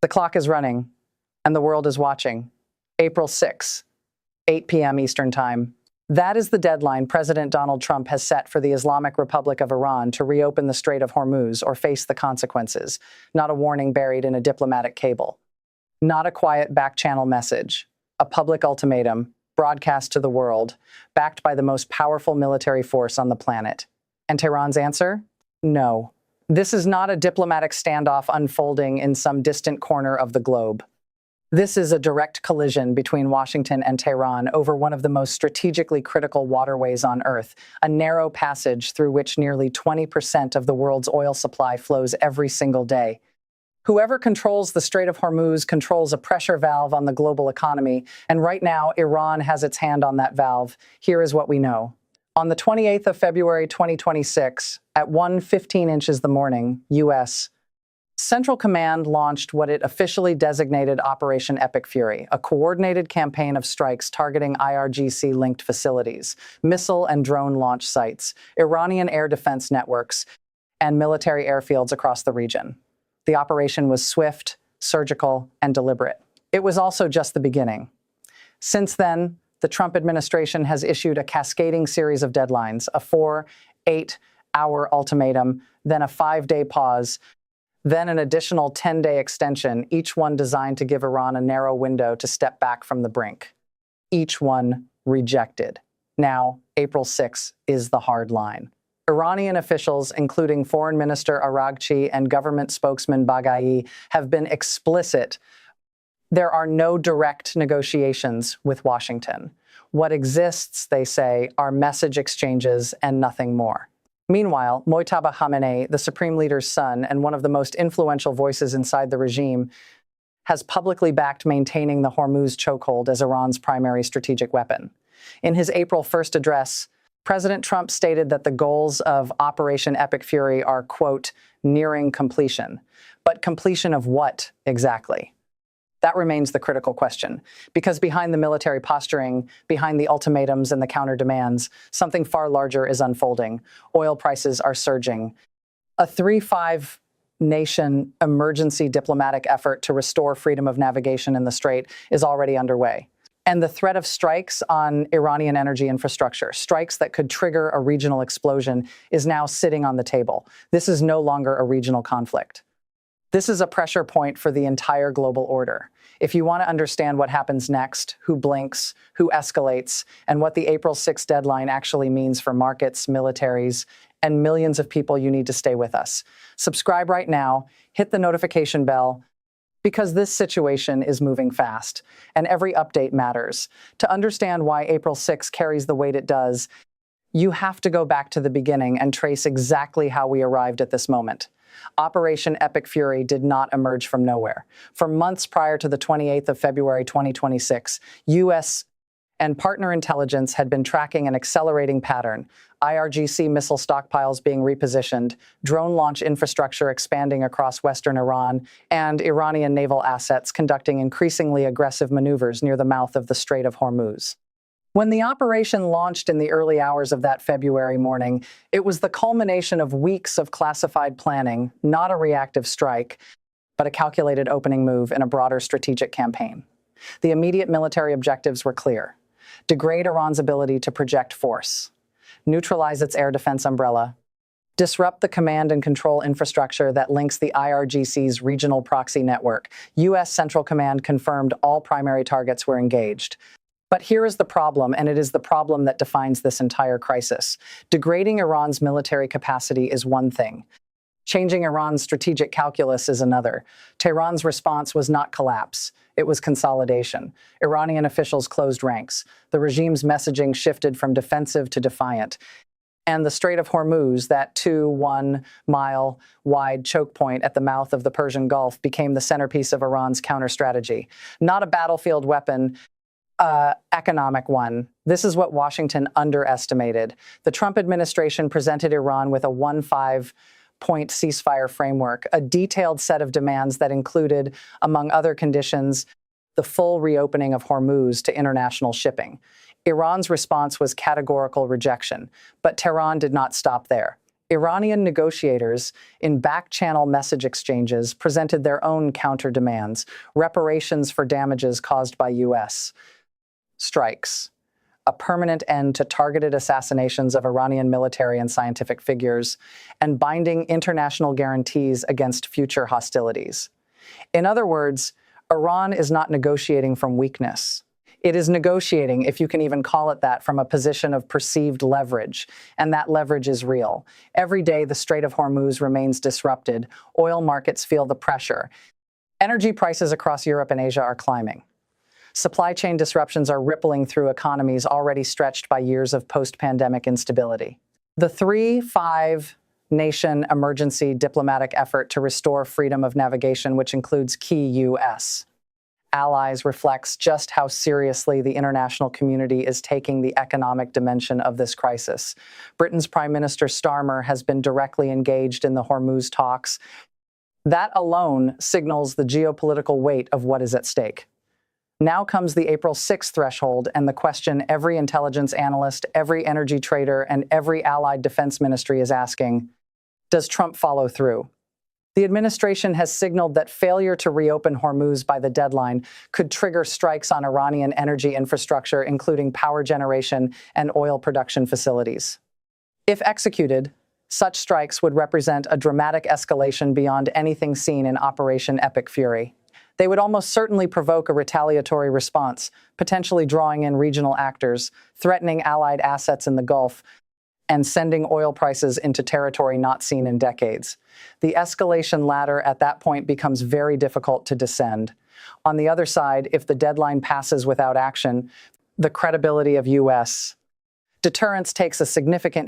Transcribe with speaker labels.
Speaker 1: The clock is running, and the world is watching. April 6, 8 p.m. Eastern Time. That is the deadline President Donald Trump has set for the Islamic Republic of Iran to reopen the Strait of Hormuz or face the consequences, not a warning buried in a diplomatic cable. Not a quiet back-channel message, a public ultimatum broadcast to the world, backed by the most powerful military force on the planet. And Tehran's answer? No. This is not a diplomatic standoff unfolding in some distant corner of the globe. This is a direct collision between Washington and Tehran over one of the most strategically critical waterways on Earth, a narrow passage through which nearly 20% of the world's oil supply flows every single day. Whoever controls the Strait of Hormuz controls a pressure valve on the global economy, and right now, Iran has its hand on that valve. Here is what we know. On the 28th of February 2026, at 1:15 inches the morning, U.S., Central Command launched what it officially designated Operation Epic Fury, a coordinated campaign of strikes targeting IRGC-linked facilities, missile and drone launch sites, Iranian air defense networks, and military airfields across the region. The operation was swift, surgical, and deliberate. It was also just the beginning. Since then, the Trump administration has issued a cascading series of deadlines, a 4-8-hour ultimatum, then a 5-day pause, then an additional 10-day extension, each one designed to give Iran a narrow window to step back from the brink. Each one rejected. Now, April 6 is the hard line. Iranian officials, including Foreign Minister Araghchi and government spokesman Baghai, have been explicit. There are no direct negotiations with Washington. What exists, they say, are message exchanges and nothing more. Meanwhile, Mojtaba Khamenei, the Supreme Leader's son and one of the most influential voices inside the regime, has publicly backed maintaining the Hormuz chokehold as Iran's primary strategic weapon. In his April 1st address, President Trump stated that the goals of Operation Epic Fury are, quote, nearing completion. But completion of what exactly? That remains the critical question, because behind the military posturing, behind the ultimatums and the counter-demands, something far larger is unfolding. Oil prices are surging. A 3-5 nation emergency diplomatic effort to restore freedom of navigation in the Strait is already underway. And the threat of strikes on Iranian energy infrastructure, strikes that could trigger a regional explosion, is now sitting on the table. This is no longer a regional conflict. This is a pressure point for the entire global order. If you want to understand what happens next, who blinks, who escalates, and what the April 6 deadline actually means for markets, militaries, and millions of people, you need to stay with us. Subscribe right now, hit the notification bell, because this situation is moving fast, and every update matters. To understand why April 6 carries the weight it does, you have to go back to the beginning and trace exactly how we arrived at this moment. Operation Epic Fury did not emerge from nowhere. For months prior to the 28th of February 2026, U.S. and partner intelligence had been tracking an accelerating pattern: IRGC missile stockpiles being repositioned, drone launch infrastructure expanding across western Iran, and Iranian naval assets conducting increasingly aggressive maneuvers near the mouth of the Strait of Hormuz. When the operation launched in the early hours of that February morning, it was the culmination of weeks of classified planning, not a reactive strike, but a calculated opening move in a broader strategic campaign. The immediate military objectives were clear: degrade Iran's ability to project force, neutralize its air defense umbrella, disrupt the command and control infrastructure that links the IRGC's regional proxy network. U.S. Central Command confirmed all primary targets were engaged. But here is the problem, and it is the problem that defines this entire crisis. Degrading Iran's military capacity is one thing. Changing Iran's strategic calculus is another. Tehran's response was not collapse. It was consolidation. Iranian officials closed ranks. The regime's messaging shifted from defensive to defiant. And the Strait of Hormuz, that 2-1-mile wide choke point at the mouth of the Persian Gulf, became the centerpiece of Iran's counter-strategy. Not a battlefield weapon, economic one. This is what Washington underestimated. The Trump administration presented Iran with a 15-point ceasefire framework, a detailed set of demands that included, among other conditions, the full reopening of Hormuz to international shipping. Iran's response was categorical rejection, but Tehran did not stop there. Iranian negotiators, in back-channel message exchanges, presented their own counter-demands, reparations for damages caused by U.S. strikes, a permanent end to targeted assassinations of Iranian military and scientific figures, and binding international guarantees against future hostilities. In other words, Iran is not negotiating from weakness. It is negotiating, if you can even call it that, from a position of perceived leverage, and that leverage is real. Every day, the Strait of Hormuz remains disrupted. Oil markets feel the pressure. Energy prices across Europe and Asia are climbing. Supply chain disruptions are rippling through economies already stretched by years of post-pandemic instability. The 3-5-nation emergency diplomatic effort to restore freedom of navigation, which includes key U.S. allies, reflects just how seriously the international community is taking the economic dimension of this crisis. Britain's Prime Minister Starmer has been directly engaged in the Hormuz talks. That alone signals the geopolitical weight of what is at stake. Now comes the April 6th threshold and the question every intelligence analyst, every energy trader, and every allied defense ministry is asking: does Trump follow through? The administration has signaled that failure to reopen Hormuz by the deadline could trigger strikes on Iranian energy infrastructure, including power generation and oil production facilities. If executed, such strikes would represent a dramatic escalation beyond anything seen in Operation Epic Fury. They would almost certainly provoke a retaliatory response, potentially drawing in regional actors, threatening allied assets in the Gulf, and sending oil prices into territory not seen in decades. The escalation ladder at that point becomes very difficult to descend. On the other side, if the deadline passes without action, the credibility of U.S. deterrence takes a significant